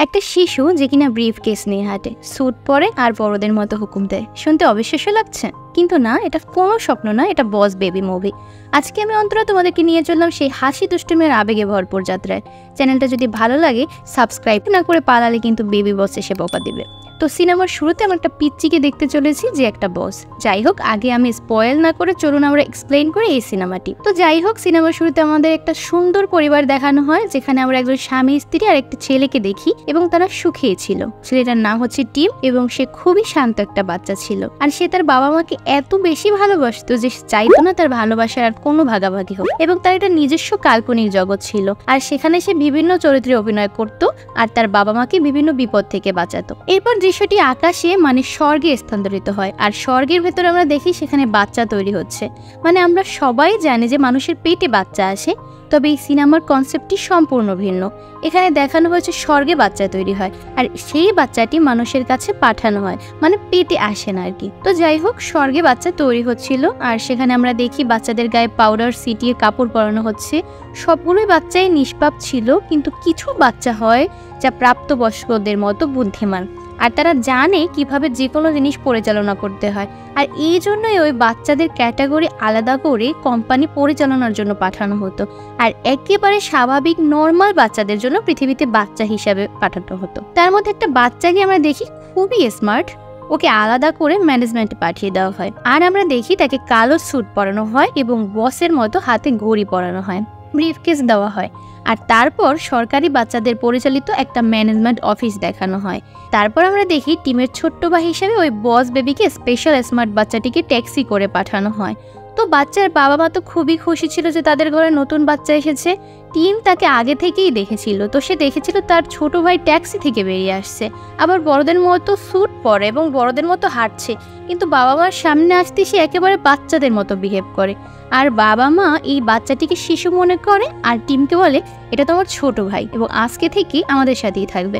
একটা শিশু যে কিনা ব্রিফ কেস নিয়ে হাঁটে, স্যুট পরে আর বড়দের মতো হুকুম দেয়। শুনতে অবিশ্বাস্য লাগছে, কিন্তু না, এটা কোনো স্বপ্ন না, এটা বস বেবি মুভি। আজকে আমি অন্তরা তোমাদেরকে নিয়ে চললাম সেই হাসি দুষ্টুমির আবেগে ভরপুর যাত্রায়। চ্যানেলটা যদি ভালো লাগে সাবস্ক্রাইব না করে পালালে কিন্তু বেবি বস এসে বকা দিবে। তো সিনেমার শুরুতে আমরা একটা পিচ্চিকে দেখতে চলেছি যে একটা বস। যাই হোক, আগে আমি স্পয়েল না করে চলুন আমরা এক্সপ্লেইন করি এই সিনেমাটি। তো যাই হোক, সিনেমার শুরুতে আমাদের একটা সুন্দর পরিবার দেখানো হয়, যেখানে আমরা একজন স্বামী স্ত্রী আর একটা ছেলেকে দেখি এবং তারা সুখী ছিল। ছেলেটার নাম হচ্ছে টিম এবং সে খুবই শান্ত একটা বাচ্চা ছিল। আর সে তার বাবা মাকে এত বেশি ভালোবাসতো যে চাইতো না তার ভালোবাসার আর কোনো ভাগাভাগি হোক, এবং তার একটা নিজস্ব কাল্পনিক জগৎ ছিল। আর সেখানে সে বিভিন্ন চরিত্রে অভিনয় করত আর তার বাবা মাকে বিভিন্ন বিপদ থেকে বাঁচাতো। এরপর দৃশ্যটি আকাশে মানে স্বর্গে স্থানান্তরিত হয়, আর স্বর্গের ভেতরে আমরা দেখি সেখানে বাচ্চা তৈরি হচ্ছে। মানে আমরা সবাই জানি যে মানুষের পেটে বাচ্চা আসে, তবে এই সিনেমার কনসেপ্টটি সম্পূর্ণ ভিন্ন। এখানে দেখানো হয়েছে স্বর্গে বাচ্চা তৈরি হয় আর সেই বাচ্চাটি মানুষের কাছে পাঠানো হয়, মানে পেটে আসে না আর কি। তো যাই হোক, স্বর্গে বাচ্চা তৈরি হচ্ছিল আর সেখানে আমরা দেখি বাচ্চাদের গায়ে পাউডার ছিটিয়ে কাপড় পরানো হচ্ছে। সবগুলোই বাচ্চাই নিষ্পাপ ছিল, কিন্তু কিছু বাচ্চা হয় যা প্রাপ্তবয়স্কদের মতো বুদ্ধিমান, আর তারা জানে কিভাবে যে কোনো জিনিস পরিচালনা করতে হয়। আর এই জন্যই ওই বাচ্চাদের ক্যাটাগরি আলাদা করে কোম্পানি পরিচালনার জন্য পাঠানো হতো, আর একেবারে স্বাভাবিক নর্মাল বাচ্চাদের জন্য পৃথিবীতে বাচ্চা হিসাবে পাঠানো হতো। তার মধ্যে একটা বাচ্চাকে আমরা দেখি খুবই স্মার্ট, ওকে আলাদা করে ম্যানেজমেন্টে পাঠিয়ে দেওয়া হয়। আর আমরা দেখি তাকে কালো স্যুট পরানো হয় এবং বসের মতো হাতে ঘড়ি পরানো হয়, ব্রিফকেস দেওয়া হয়। আর তারপর সরকারি বাচ্চাদের পরিচালিত একটা ম্যানেজমেন্ট অফিস দেখানো হয়। তারপর আমরা দেখি টিমের ছোট্ট ভাই হিসেবে ওই বস বেবিকে স্পেশাল স্মার্ট বাচ্চাটিকে ট্যাক্সি করে পাঠানো হয়। তো বাচ্চার বাবা মা তো খুবই খুশি ছিল যে তাদের ঘরে নতুন বাচ্চা এসেছে। টিম তাকে আগে থেকেই দেখেছিল, তো সে দেখেছিল তার ছোট ভাই ট্যাক্সি থেকে বেরিয়ে আসছে, আবার বড়দের মতো স্যুট পরে এবং বড়দের মতো হাঁটছে, কিন্তু বাবা মার সামনে আসতে সে একেবারে বাচ্চাদের মতো বিহেভ করে। আর বাবা মা এই বাচ্চাটিকে শিশু মনে করে আর টিমকে বলে এটা তোমার ছোট ভাই এবং আজকে থেকে আমাদের সাথেই থাকবে।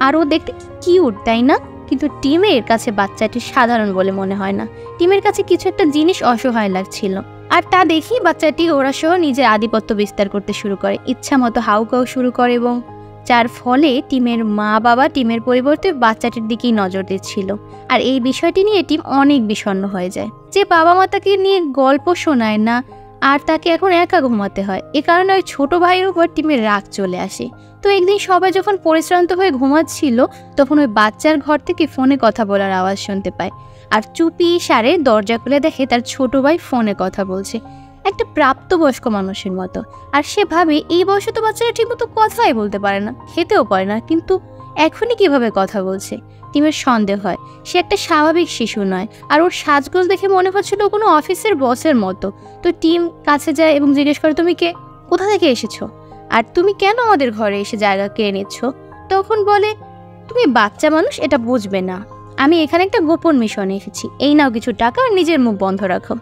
আর ও দেখতে কিউট, তাই না? কিন্তু টিমের কাছে বাচ্চাটি সাধারণ বলে মনে হয় না। টিমের কাছে কিছু একটা জিনিস অসহায় লাগছিল, আর তা দেখি বাচ্চাটি ওরা সহ নিজের আধিপত্য বিস্তার করতে শুরু করে, ইচ্ছা মতো হাউকাউ শুরু করে, এবং যার ফলে টিমের মা বাবা টিমের পরিবর্তে বাচ্চাটির দিকেই নজর দিচ্ছিল। আর এই বিষয়টি নিয়ে টিম অনেক বিষণ্ণ হয়ে যায় যে বাবা মা তাকে নিয়ে গল্প শোনায় না আর তাকে এখন একা ঘুমাতে হয়। এ কারণে ওই ছোট ভাইয়ের উপর টিমের রাগ চলে আসে। তো একদিন সবাই যখন পরিশ্রান্ত হয়ে ঘুমাচ্ছিল, তখন ওই বাচ্চার ঘর থেকে ফোনে কথা বলার আওয়াজ শুনতে পায়, আর চুপি সারে দরজা খুলে দেখে তার ছোট ভাই ফোনে কথা বলছে একটা প্রাপ্তবয়স্ক মানুষের মতো। আর সে ভাবে এই বয়সে তো বাচ্চারা ঠিকমতো কথাই বলতে পারে না, খেতেও পারে না, কিন্তু এখনই কিভাবে কথা বলছে। টিমের সন্দেহ হয় সে একটা স্বাভাবিক শিশু নয়, আর ওর সাজগোজ দেখে মনে হচ্ছিল কোনো অফিসের বসের মতো। তো টিম কাছে যায় এবং জিজ্ঞেস করে, তুমি কে, কোথা থেকে এসেছো, আর তুমি কেন আমাদের ঘরে এসে জায়গা কেড়ে নিচ্ছ? তখন বলে, তুমি বাচ্চা মানুষ, এটা বুঝবে না, আমি এখানে একটা গোপন মিশনে এসেছি, এই নাও কিছু টাকা আর নিজের মুখ বন্ধ রাখো,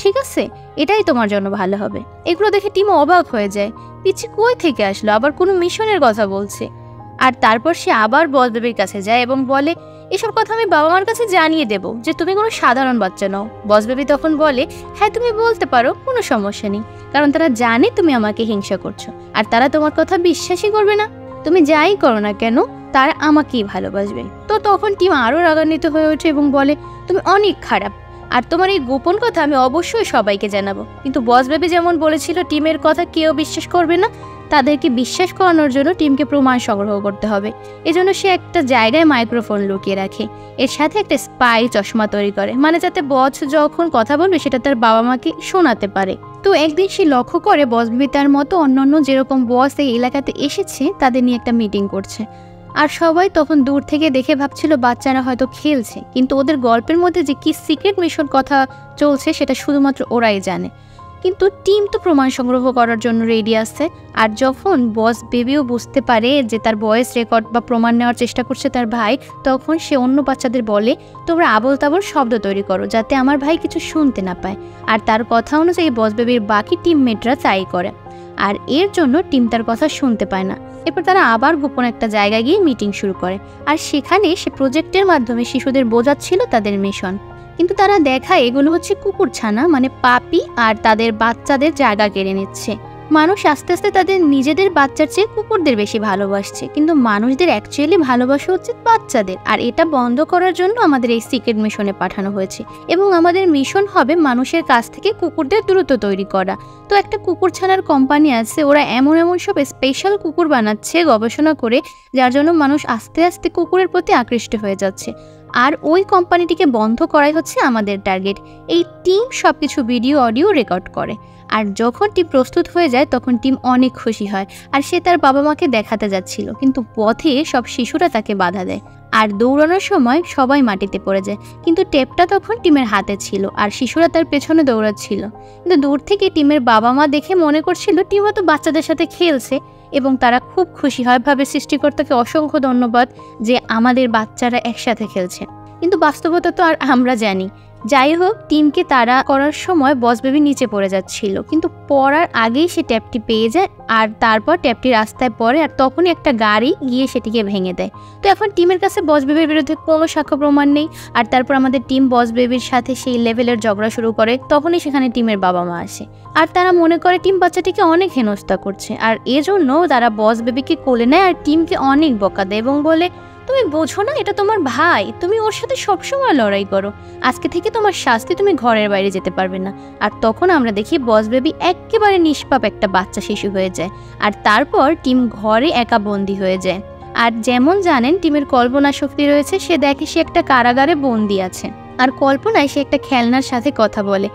ঠিক আছে? এটাই তোমার জন্য ভালো হবে। এগুলো দেখে টিম অবাক হয়ে যায়, পিচ্ছি কই থেকে আসলো, আবার কোনো মিশনের কথা বলছে। আর তারপর সে আবার বস বেবির কাছে যায় এবং বলে, এসব কথা আমি বাবা মার কাছে জানিয়ে দেব যে তুমি কোনো সাধারণ বাচ্চা নও। বস বেবি তখন বলে, হ্যাঁ তুমি বলতে পারো, কোনো সমস্যা নেই, কারণ তারা জানে তুমি আমাকে হিংসা করছো আর তারা তোমার কথা বিশ্বাসই করবে না। তুমি যাই করো না কেন তারা আমাকেই ভালোবাসবে। তো তখন টিম আরও রাগান্বিত হয়ে ওঠে এবং বলে, তুমি অনেক খারাপ, আর তোমার এই গোপন কথা আমি অবশ্যই সবাইকে জানাবো। কিন্তু বস বেবি যেমন বলেছিল টিমের কথা কেউ বিশ্বাস করবে না, তাদেরকে বিশ্বাস করানোর জন্য টিমকে প্রমাণ সংগ্রহ করতে হবে। এজন্য সে একটা জায়গায় মাইক্রোফোন লুকিয়ে রাখে, এর সাথে একটা স্পাই চশমা তৈরি করে, মানে যাতে বস যখন কথা বলবে সেটা তার বাবা মাকে শোনাতে পারে। তো একদিন সে লক্ষ্য করে বস বেবি তার মতো অন্যান্য যেরকম বস এই এলাকাতে এসেছে তাদের নিয়ে একটা মিটিং করছে। আর সবাই তখন দূর থেকে দেখে ভাবছিল বাচ্চারা হয়তো খেলছে, কিন্তু ওদের গল্পের মধ্যে যে কি সিক্রেট মিশন কথা চলছে সেটা শুধুমাত্র ওরাই জানে। কিন্তু টিম তো প্রমাণ সংগ্রহ করার জন্য রেডি আছে। আর যখন বস বেবিও বুঝতে পারে যে তার ভয়েস রেকর্ড বা প্রমাণ নেওয়ার চেষ্টা করছে তার ভাই, তখন সে অন্য বাচ্চাদের বলে, তোমরা আবল তাবল শব্দ তৈরি করো যাতে আমার ভাই কিছু শুনতে না পায়। আর তার কথা অনুযায়ী বস বেবির বাকি টিমমেটরা তাই করে, আর এর জন্য টিম তার কথা শুনতে পায় না। এরপর তারা আবার গোপন একটা জায়গায় গিয়ে মিটিং শুরু করে, আর সেখানে সে প্রজেক্টের মাধ্যমে শিশুদের বোঝাচ্ছিল তাদের মিশন। কিন্তু তারা দেখায় এগুলো হচ্ছে কুকুরছানা, মানে পাপি, আর তাদের বাচ্চাদের জায়গা কেড়ে নিচ্ছে। মানুষ আস্তে আস্তে তাদের নিজেদের বাচ্চার চেয়ে কুকুরদের বেশি ভালোবাসছে, কিন্তু মানুষদের অ্যাকচুয়ালি ভালোবাসা উচিত বাচ্চাদের। আর এটা বন্ধ করার জন্য আমাদের এই সিক্রেট মিশনে পাঠানো হয়েছে, এবং আমাদের মিশন হবে মানুষের কাছ থেকে কুকুরদের দ্রুত তৈরি করা। তো একটা কুকুর ছানার কোম্পানি আছে, ওরা এমন এমন সব স্পেশাল কুকুর বানাচ্ছে গবেষণা করে, যার জন্য মানুষ আস্তে আস্তে কুকুরের প্রতি আকৃষ্ট হয়ে যাচ্ছে। আর ওই কোম্পানিটিকে বন্ধ করাই হচ্ছে আমাদের টার্গেট। এই টিম সবকিছু ভিডিও অডিও রেকর্ড করে, আর যখন টিম প্রস্তুত হয়ে যায় তখন টিম অনেক খুশি হয়, আর সে তার বাবা মাকে দেখাতে যাচ্ছিল, কিন্তু পথে সব শিশুরা তাকে বাধা দেয়, আর দৌড়ানোর সময় সবাই মাটিতে পড়ে যায়। কিন্তু টেপটা তখন টিমের হাতে ছিল, আর শিশুরা তার পেছনে দৌড়াচ্ছিল। কিন্তু দূর থেকে টিমের বাবা মা দেখে মনে করছিল টিম হয়তো বাচ্চাদের সাথে খেলছে, এবং তারা খুব খুশি হয়, ভাবে সৃষ্টিকর্তাকে অসংখ্য ধন্যবাদ যে আমাদের বাচ্চারা একসাথে খেলছে। কিন্তু বাস্তবতা তো আর আমরা জানি। যাই হোক, টিমকে তাড়া করার সময় বস বেবি নিচে পড়ে যাচ্ছিল, কিন্তু পড়ার আগেই সে ট্যাপটি পেয়ে যায়, আর তারপর ট্যাপটি রাস্তায় পড়ে, আর তখনই একটা গাড়ি গিয়ে সেটিকে ভেঙে দেয়। তো এখন টিমের কাছে বস বেবির বিরুদ্ধে কোনো সাক্ষ্য প্রমাণ নেই, আর তারপর আমাদের টিম বস বেবির সাথে সেই লেভেলের ঝগড়া শুরু করে। তখনই সেখানে টিমের বাবা মা আসে, আর তারা মনে করে টিম বাচ্চাটিকে অনেক হেনস্থা করছে, আর এজন্য তারা বস বেবিকে কোলে নেয় আর টিমকে অনেক বকা দেয় এবং বলে, তুমি বোঝো না, এটা তোমার ভাই, তুমি ওর সাথে সবসময় লড়াই করো, আজকে থেকে তোমার শাস্তি, তুমি ঘরের বাইরে যেতে পারবে না। আর তখন আমরা দেখি বস বেবি একেবারে নিষ্পাপ একটা বাচ্চা শিশু হয়ে যায়, আর তারপর টিম ঘরে একা বন্দি হয়ে যায়। আর যেমন জানেন টিমের কল্পনা শক্তি রয়েছে, সে দেখে সে একটা কারাগারে বন্দি আছে, আর কল্পনায় সে একটা খেলনার সাথে কথা বলে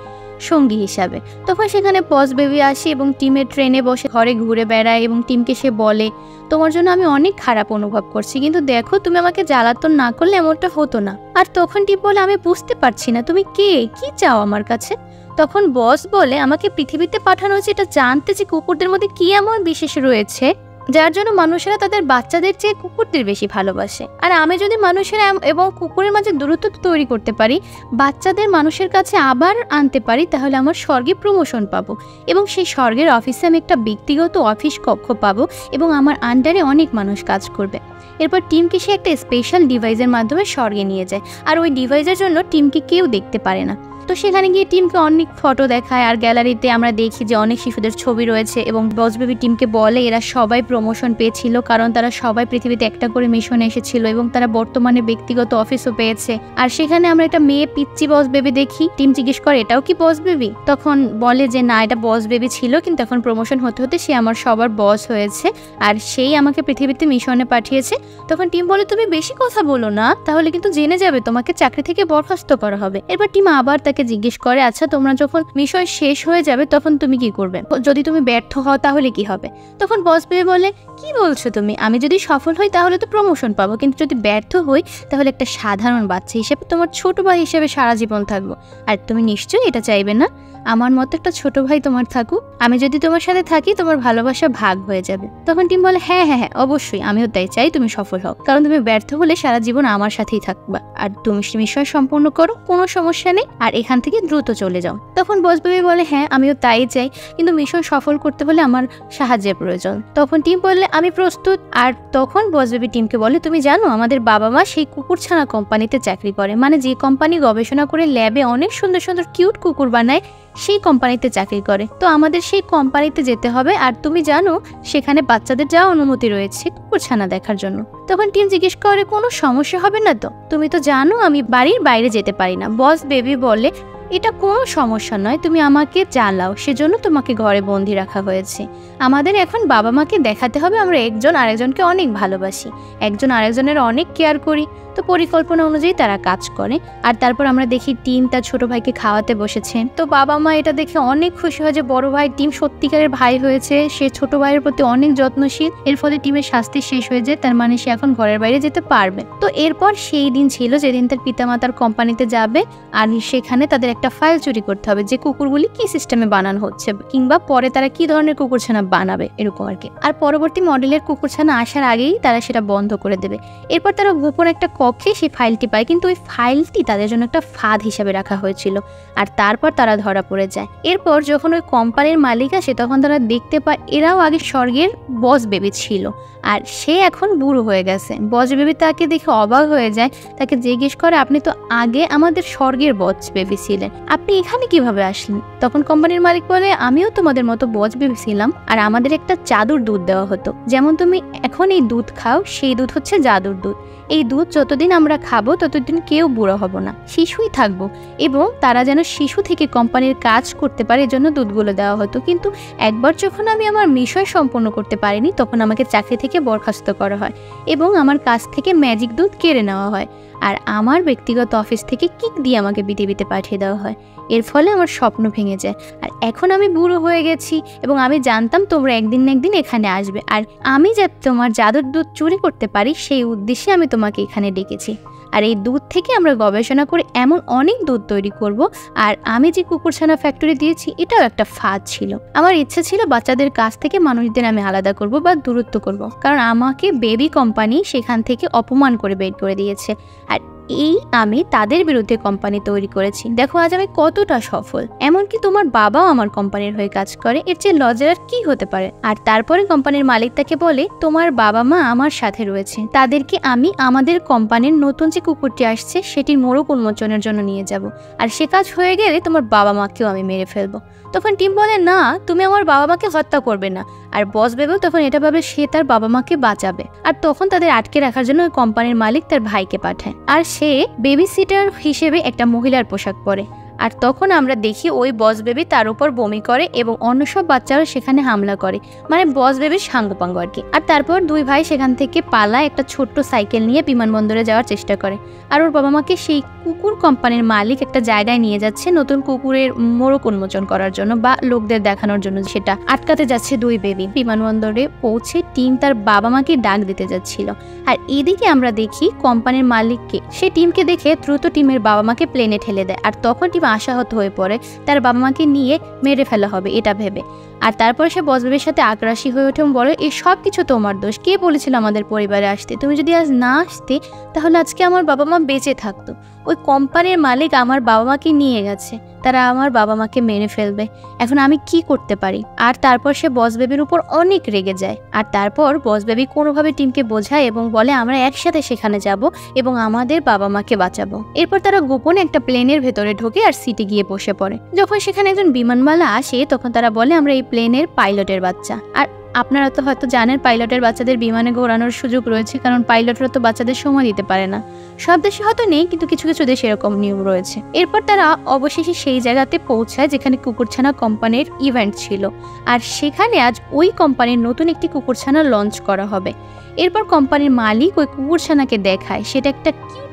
সঙ্গী হিসাবে। তখন সেখানে বস বেবি আসে এবং টিমের ট্রেনে বসে ঘরে ঘুরে বেড়ায়, এবং টিমকে সে বলে, তোমার জন্য আমি অনেক খারাপ অনুভব করছি, কিন্তু দেখো তুমি আমাকে জ্বালাতন না করলে এমনটা হতো না। আর তখন টিম বলে, আমি বুঝতে পারছি না তুমি কে, কি চাও আমার কাছে। তখন বস বলে, আমাকে পৃথিবীতে পাঠানো হয়েছে এটা জানতে যে কুকুরদের মধ্যে কি এমন বিশেষ রয়েছে যার জন্য মানুষেরা তাদের বাচ্চাদের চেয়ে কুকুরদের বেশি ভালোবাসে। আর আমি যদি মানুষেরা এবং কুকুরের মাঝে দূরত্ব তৈরি করতে পারি, বাচ্চাদের মানুষের কাছে আবার আনতে পারি, তাহলে আমার স্বর্গে প্রমোশন পাবো, এবং সেই স্বর্গের অফিসে আমি একটা ব্যক্তিগত অফিস কক্ষ পাবো, এবং আমার আন্ডারে অনেক মানুষ কাজ করবে। এরপর টিমকে সে একটা স্পেশাল ডিভাইসের মাধ্যমে স্বর্গে নিয়ে যায়, আর ওই ডিভাইসের জন্য টিমকে কেউ দেখতে পারে না। তো সেখানে গিয়ে টিমকে অনেক ফটো দেখায়, আর গ্যালারিতে আমরা দেখি যে অনেক শিশুদের ছবি রয়েছে, এবং বস বেবি টিমকে বলে এরা সবাই প্রমোশন পেয়েছিল, কারণ তারা সবাই পৃথিবীতে একটা করে মিশনে এসেছিল, এবং তারা বর্তমানে ব্যক্তিগত অফিসও পেয়েছে। আর সেখানে আমরা একটা মেয়ে পিচ্চি বস বেবি দেখি। টিম জিজ্ঞেস করে, এটাও কি বস বেবি? তখন বলে যে না, এটা বস বেবি ছিল, কিন্তু এখন প্রমোশন হতে হতে সে আমার সবার বস হয়েছে, আর সেই আমাকে পৃথিবীতে মিশনে পাঠিয়েছে। তখন টিম বলে, তুমি বেশি কথা বলো না, তাহলে কিন্তু জেনে যাবে, তোমাকে চাকরি থেকে বরখাস্ত করা হবে। এরপর টিম আবার তাকে জিজ্ঞেস করে, আচ্ছা তোমরা যখন মিশন শেষ হয়ে যাবে তখন তুমি কি করবে, যদি তুমি ব্যর্থ হও তাহলে কি হবে? তখন বস বেবি বলে, কি বলছো তুমি, আমি যদি সফল হই তাহলে তো প্রমোশন পাবো, কিন্তু যদি ব্যর্থ হই তাহলে একটা সাধারণ বাচ্চা হিসেবে তোমার ছোট ভাই হিসেবে সারা জীবন থাকবো। আর তুমি নিশ্চয়ই এটা চাইবে না আমার মতো একটা ছোট ভাই তোমার থাকুক, আমি যদি তোমার সাথে থাকি তোমার ভালোবাসা ভাগ হয়ে যাবে। তখন টিম বলে, হ্যাঁ হ্যাঁ হ্যাঁ অবশ্যই, আমিও তাই চাই তুমি সফল হও, কারণ তুমি ব্যর্থ হলে সারা জীবন আমার সাথেই থাকবা, আর তুমি মিশন সম্পূর্ণ করো, কোনো সমস্যা নেই, আর এখান থেকে দ্রুত চলে যাও। তখন বস বেবি বলে, হ্যাঁ আমিও তাই চাই, কিন্তু মিশন সফল করতে হলে আমার সাহায্যের প্রয়োজন। তখন টিম বললে, আমি প্রস্তুত। আর তখন বস বেবি টিমকে বলে, তুমি জানো আমাদের বাবা মা সেই কুকুরছানা কোম্পানিতে চাকরি করে, মানে যে কোম্পানি গবেষণা করে ল্যাবে অনেক সুন্দর সুন্দর কিউট কুকুর বানায়, সেই কোম্পানিতে চাকরি করে। তো আমাদের সেই কোম্পানিতে যেতে হবে, আর তুমি জানো সেখানে বাচ্চাদের যাওয়া অনুমতি রয়েছে কুকুরছানা দেখার জন্য। তখন টিম জিজ্ঞেস করে, কোনো সমস্যা হবে না তো? তুমি তো জানো আমি বাড়ির বাইরে যেতে পারি না। বস বেবি বলে, এটা কোনো সমস্যা নয়, তুমি আমাকে জ্বালাও, সেজন্য তোমাকে ঘরে বন্দি রাখা হয়েছে। আমাদের এখন বাবা মাকে দেখাতে হবে আমরা একজন আরেকজনকে অনেক ভালোবাসি, একজন আরেকজনের অনেক কেয়ার করি। তো পরিকল্পনা অনুযায়ী তারা কাজ করে। আর তারপর আমরা দেখি টিম তার ছোট ভাইকে খাওয়াতে বসেছেন। তো বাবা মা এটা দেখে অনেক খুশি হয় যে বড় ভাই টিম সত্যিকারের ভাই হয়েছে, সে ছোট ভাইয়ের প্রতি অনেক যত্নশীল। এর ফলে টিমের শাস্তি শেষ হয়ে যায়, তার মানে সে এখন ঘরের বাইরে যেতে পারবে। তো এরপর সেই দিন ছিল যেদিন তার পিতামাতার কোম্পানিতে যাবে, আর সেখানে তাদের একটা ফাইল চুরি করতে হবে যে কুকুরগুলি কি সিস্টেমে বানানো হচ্ছে, কিংবা পরে তারা কি ধরনের কুকুরছানা বানাবে, এরকম আর কি। আর পরবর্তী মডেলের কুকুরছানা আসার আগেই তারা সেটা বন্ধ করে দেবে। এরপর তারা গোপন একটা কক্ষে সেই ফাইলটি পায়, কিন্তু ওই ফাইলটি তাদের জন্য একটা ফাঁদ হিসেবে রাখা হয়েছিল। আর তারপর তারা ধরা পড়ে যায়। এরপর যখন ওই কোম্পানির মালিক আসে তখন তারা দেখতে পায় এরাও আগে স্বর্গের বস বেবি ছিল, আর সে এখন বুড়ো হয়ে গেছে। বস বেবি তাকে দেখে অবাক হয়ে যায়, তাকে জিজ্ঞেস করে, আপনি তো আগে আমাদের স্বর্গের বস বেবি ছিলেন, বলছিলেন, আপনি এখানে কিভাবে আসলেন? তখন কোম্পানির মালিক বলে, আমিও তোমাদের মতো বজ বেবি ছিলাম, আর আমাদের একটা জাদুর দুধ দেওয়া হতো। যেমন তুমি এখন এই দুধ খাও, সেই দুধ হচ্ছে জাদুর দুধ। এই দুধ যতদিন আমরা খাবো ততদিন কেউ বুড়ো হব না, শিশুই থাকবো, এবং তারা যেন শিশু থেকে কোম্পানির কাজ করতে পারে এজন্য দুধগুলো দেওয়া হতো। কিন্তু একবার যখন আমি আমার মিশন সম্পন্ন করতে পারিনি, তখন আমাকে চাকরি থেকে বরখাস্ত করা হয় এবং আমার কাছ থেকে ম্যাজিক দুধ কেড়ে নেওয়া হয়, আর আমার ব্যক্তিগত অফিস থেকে কিক দিয়ে আমাকে পৃথিবীতে পাঠিয়ে দেওয়া হয়। এর ফলে আমার স্বপ্ন ভেঙে যায়, আর এখন আমি বুড়ো হয়ে গেছি এবং আমি জানতাম তোমরা একদিন না একদিন এখানে আসবে, আর আমি যাতে তোমার জাদুর দুধ চুরি করতে পারি সেই উদ্দেশ্যে আমি তোমাকে এখানে ডেকেছি। আর এই দুধ থেকে আমরা গবেষণা করে এমন অনেক দুধ তৈরি করব। আর আমি যে কুকুরছানা ফ্যাক্টরি দিয়েছি এটাও একটা ফাঁদ ছিল। আমার ইচ্ছে ছিল বাচ্চাদের কাছ থেকে মানুষদের আমি আলাদা করব বা দূরত্ব করব, কারণ আমাকে বেবি কোম্পানি সেখান থেকে অপমান করে বের করে দিয়েছে, আর আমি তাদের বিরুদ্ধে কোম্পানি তৈরি করেছি। দেখো আজ আমি কতটা সফল, এমনকি তোমার বাবাও আমার কোম্পানির হয়ে কাজ করে, এর চেয়ে লজ্জার আর কি হতে পারে? আর তারপরে কোম্পানির মালিক তাকে বলে, তোমার বাবা মা আমার সাথে রয়েছে, তাদেরকে আমি আমাদের কোম্পানির নতুন যে কুকুরটি আসছে সেটির মোড়ক উন্মোচনের জন্য নিয়ে যাব, আর সে কাজ হয়ে গেলে তোমার বাবা মাকেও আমি মেরে ফেলবো। তখন টিম বলে, না, তুমি আমার বাবা মাকে হত্যা করবে না। আর বস বেবেও তখন এটা ভাবে সে তার বাবা মাকে বাঁচাবে, আর তখন তাদের আটকে রাখার জন্য ওই কোম্পানির মালিক তার ভাইকে পাঠায়, আর সে বেবি সিটার হিসেবে একটা মহিলার পোশাক পরে। আর তখন আমরা দেখি ওই বস বেবি তার উপর বমি করে এবং অন্য সব বাচ্চারা সেখানে হামলা করে, মানে বস বেবির সাঙ্গপাঙ্গ আর কি। আর তারপর দুই ভাই সেখান থেকে পালায় একটা ছোট্ট সাইকেল নিয়ে বিমানবন্দরে যাওয়ার চেষ্টা করে, আর ওর বাবা মাকে সেই কুকুর কোম্পানির মালিক একটা জায়গায় নিয়ে যাচ্ছে নতুন কুকুরের মোড়ক উন্মোচন করার জন্য বা লোকদের দেখানোর জন্য, সেটা আটকাতে যাচ্ছে দুই বেবি। বিমানবন্দরে পৌঁছে টিম তার বাবা মাকে ডাক দিতে যাচ্ছিল, আর এদিকে আমরা দেখি কোম্পানির মালিককে, সে টিমকে দেখে দ্রুত টিমের বাবা মাকে প্লেনে ঠেলে দেয়, আর তখন টিম আশাহত হয়ে পড়ে তার বাবা মাকে নিয়ে মেরে ফেলা হবে এটা ভেবে। আর তারপর সে বস বেবির সাথে আগ্রাসী হয়ে ওঠে এবং বলে, এই সব কিছু তোমার দোষ, কে বলেছিল আমাদের পরিবারে আসতে? তুমি যদি আজ না আসতে তাহলে আজকে আমার বাবা মা বেঁচে থাকতো। ওই কোম্পানির মালিক আমার বাবা মাকে নিয়ে গেছে, তারা আমার বাবা মাকে মেরে ফেলবে, এখন আমি কি করতে পারি? আর তারপর সে বস বেবির উপর অনেক রেগে যায়, আর তারপর বস বেবি কোনোভাবে টিমকে বোঝায় এবং বলে, আমরা একসাথে সেখানে যাব এবং আমাদের বাবা মাকে বাঁচাবো। এরপর তারা গোপনে একটা প্লেনের ভেতরে ঢোকে আর সিটে গিয়ে বসে পড়ে। যখন সেখানে একজন বিমানবালা আসে তখন তারা বলে, আমরা এই প্লেনের পাইলটের বাচ্চা। আর আপনারা তো হয়তো জানেন পাইলটের বাচ্চাদের বিমানে ঘোরানোর সুযোগ রয়েছে, কারণ পাইলটরা তো বাচ্চাদের সময় দিতে পারে না। সব দেশে হয়তো নেই, কিন্তু কিছু কিছু দেশে এরকম নিয়ম রয়েছে। এরপর তারা অবশেষে সেই জায়গাতে পৌঁছায় যেখানে কুকুরছানা কোম্পানির ইভেন্ট ছিল, আর সেখানে আজ ওই কোম্পানির নতুন একটি কুকুরছানা লঞ্চ করা হবে। এরপর কোম্পানির মালিক ওই কুকুরছানাকে দেখায়, সেটা একটা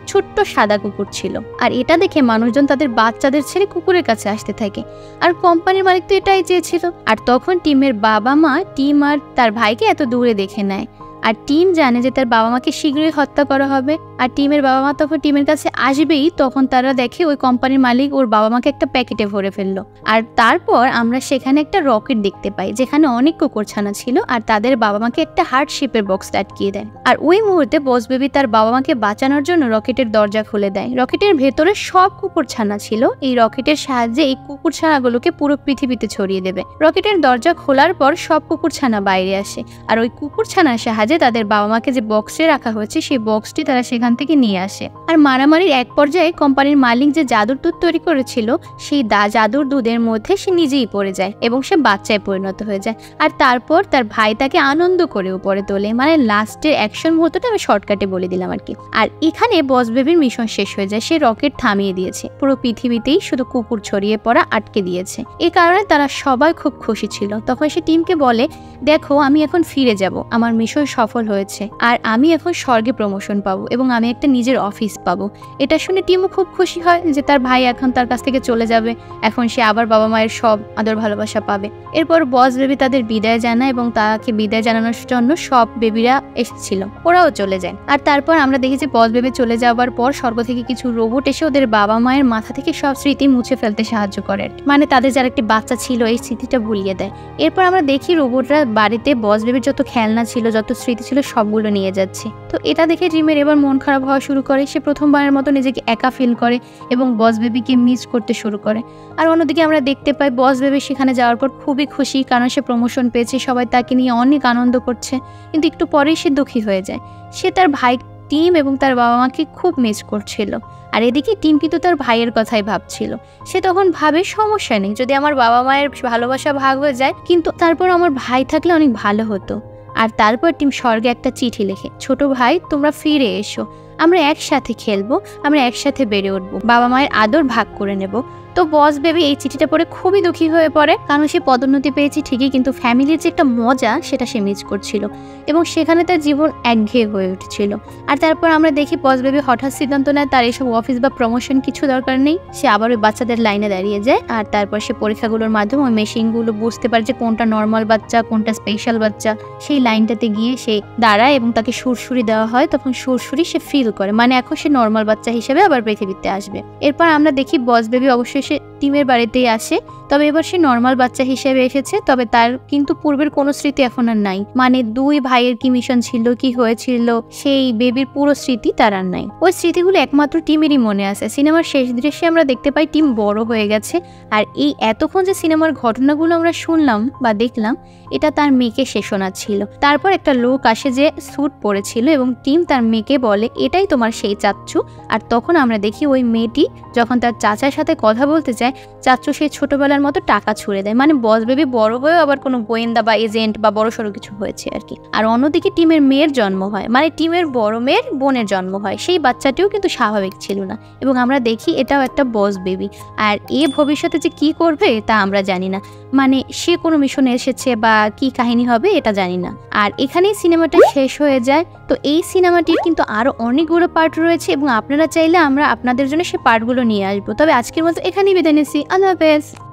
ছোট্ট সাদা কুকুর ছিল, আর এটা দেখে মানুষজন তাদের বাচ্চাদের ছেড়ে কুকুরের কাছে আসতে থাকে, আর কোম্পানির মালিক তো এটাই চেয়েছিল। আর তখন টিমের বাবা মা টিম আর তার ভাইকে এত দূরে দেখে নেয়, আর টিম জানে যে তার বাবা মাকে শীঘ্রই হত্যা করা হবে, আর টিমের বাবা মা তখন টিমের কাছে আসবেই তখন তারা দেখে ওই কোম্পানির মালিক ওর বাবা মাকে একটা প্যাকেটে ভরে ফেললো। আর তারপর আমরা সেখানে একটা রকেট দেখতে পাই যেখানে অনেক কুকুরছানা ছিল, আর তাদের বাবা মাকে একটা হার্ট শেপের বক্স আটকিয়ে দেয়। আর ওই মুহূর্তে বস বেবি তার বাবা মাকে বাঁচানোর জন্য রকেটের দরজা খুলে দেয়। রকেটের ভেতরে সব কুকুরছানা ছিল, এই রকেটের সাহায্যে এই কুকুরছানাগুলোকে পুরো পৃথিবীতে ছড়িয়ে দেবে। রকেটের দরজা খোলার পর সব কুকুরছানা বাইরে আসে, আর ওই কুকুরছানার সাহায্যে তাদের বাবা মাকে যে বক্সে রাখা হয়েছে সেই বক্সটি তারা সেখান থেকে নিয়ে আসে। আর মারামারির এক পর্যায়ে কোম্পানির মালিক যে জাদুর দুধ তৈরি করেছিল সেই জাদুর দুধের মধ্যে সে নিজেই পড়ে যায় এবং সে বাচ্চায় পরিণত হয়ে যায়। আর তারপর তার ভাই তাকে আনন্দ করে উপরে তোলে, মানে লাস্টের অ্যাকশন মুহূর্তটা আমি শর্টকাটে বলে দিলাম আর কি। আর এখানে বস বেবির মিশন শেষ হয়ে যায়, সে রকেট থামিয়ে দিয়েছে, পুরো পৃথিবীতেই শুধু কুকুর ছড়িয়ে পড়া আটকে দিয়েছে। এই কারণে তারা সবাই খুব খুশি ছিল। তখন সে টিমকে বলে, দেখো আমি এখন ফিরে যাব, আমার মিশন সফল হয়েছে, আর আমি এখন স্বর্গে প্রমোশন পাবো এবং আমি একটা নিজের অফিস পাবো। এটা শুনে টিমও খুব খুশি হয় যে তার ভাই এখন তার কাছ থেকে চলে যাবে, এখন সে আবার বাবা মায়ের সব আদর ভালোবাসা পাবে। এরপর বস বেবি তাদের বিদায় জানায় এবং তাকে বিদায় জানানোর জন্য সব বেবিরা এসেছিল, ওরাও চলে যায়। আর তারপর আমরা দেখি যে বস বেবি চলে যাওয়ার পর স্বর্গ থেকে কিছু রোবট এসে ওদের বাবা মায়ের মাথা থেকে সব স্মৃতি মুছে ফেলতে সাহায্য করে, মানে তাদের যার একটি বাচ্চা ছিল এই স্মৃতিটা ভুলিয়ে দেয়। এরপর আমরা দেখি রোবটরা বাড়িতে বস বেবির যত খেলনা ছিল, যত স্মৃতি ছিল সবগুলো নিয়ে যাচ্ছে। তো এটা দেখে জিমের এবার মন খারাপ হওয়া শুরু করে, সে প্রথমবারের মতো নিজেকে একা ফিল করে এবং বস বেবিকে মিস করতে শুরু করে। আর অন্যদিকে আমরা দেখতে পাই বস বেবি সেখানে যাওয়ার পর খুবই খুশি, কারণ সে প্রমোশন পেয়েছে, সবাই তাকে নিয়ে অনেক আনন্দ করছে। কিন্তু একটু পরেই সে দুঃখী হয়ে যায়, সে তার ভাই টিম এবং তার বাবা মাকে খুব মিস করছিল। আর এদিকে টিম কিন্তু তার ভাইয়ের কথাই ভাবছিল। সে তখন ভাবে সমস্যা নেই, যদি আমার বাবা মায়ের ভালোবাসা ভাগ হয়ে যায়, কিন্তু তারপর আমার ভাই থাকলে অনেক ভালো হতো। আর তারপর টিম স্বর্গে একটা চিঠি লেখে, ছোট ভাই তোমরা ফিরে এসো, আমরা একসাথে খেলবো, আমরা একসাথে বেড়ে উঠবো, বাবা মায়ের আদর ভাগ করে নেব। তো বস বেবি এই চিঠিটা পড়ে খুবই দুঃখী হয়ে পড়ে, কারণ সে পদোন্নতি পেয়েছে ঠিকই, কিন্তু ফ্যামিলির যে একটা মজা সেটা সে মিস করছিল এবং সেখানে তার জীবন একঘেয়ে হয়ে উঠছিল। আর তারপর আমরা দেখি বস বেবি হঠাৎ সিদ্ধান্ত নেয় তার এসব অফিস বা প্রমোশন কিছু দরকার নেই, সে আবার ওই বাচ্চাদের লাইনে দাঁড়িয়ে যায়। আর তারপর সে পরীক্ষাগুলোর মাধ্যমে ওই মেশিনগুলো বুঝতে পারে যে কোনটা নর্মাল বাচ্চা কোনটা স্পেশাল বাচ্চা। সেই লাইনটাতে গিয়ে সে দাঁড়ায় এবং তাকে সুরসুরি দেওয়া হয়, তখন সুরসুরি সে ফিল করে, মানে এখন সে নর্মাল বাচ্চা হিসেবে আবার পৃথিবীতে আসবে। এরপর আমরা দেখি বস বেবি অবশ্যই সে টিমের বাড়িতেই আসে, তবে এবার সে নর্মাল বাচ্চা হিসেবে এসেছে, তবে তার কিন্তু পূর্বের কোনো স্মৃতি এখন আর নাই, মানে দুই ভাইয়ের কি মিশন ছিল, কি হয়েছিল, সেই বেবির পুরো স্মৃতি তার আর নাই। ওই স্মৃতিগুলো একমাত্র টিমেরই মনে আছে। সিনেমার শেষ দৃশ্যে আমরা দেখতে পাই টিম বড় হয়ে গেছে, আর এই এতক্ষণ যে সিনেমার ঘটনাগুলো আমরা শুনলাম বা দেখলাম, এটা তার মেয়েকে সে শোনাচ্ছিল। তারপর একটা লোক আসে যে স্যুট পরেছিল এবং টিম তার মেয়েকে বলে এটাই তোমার সেই চাচ্চু। আর তখন আমরা দেখি ওই মেয়েটি যখন তার চাচার সাথে কথা বলতে যায়, চাচ্চু সেই ছোটবেলার মতো টাকা ছুড়ে দেয়, মানে বস বেবি বড় হয়েও আবার কোনো গোয়েন্দা বা এজেন্ট বা বড় সড়ো কিছু হয়েছে আর কি। আর অন্যদিকে টিমের মেয়ের জন্ম হয়, মানে টিমের বড় মেয়ের বোনের জন্ম হয়, সেই বাচ্চাটিও কিন্তু স্বাভাবিক ছিল না এবং আমরা দেখি এটাও একটা বস বেবি। আর এ ভবিষ্যতে যে কি করবে তা আমরা জানি না, মানে সে কোনো মিশনে এসেছে বা কি কাহিনী হবে এটা জানি না। আর এখানেই সিনেমাটা শেষ হয়ে যায়। তো এই সিনেমাটির কিন্তু আরো অনেকগুলো পার্ট রয়েছে এবং আপনারা চাইলে আমরা আপনাদের জন্য সেই পার্টগুলো নিয়ে আসবো। তবে আজকের মতো এখানেই বিদায় নিচ্ছি, আল্লাহ হাফেজ।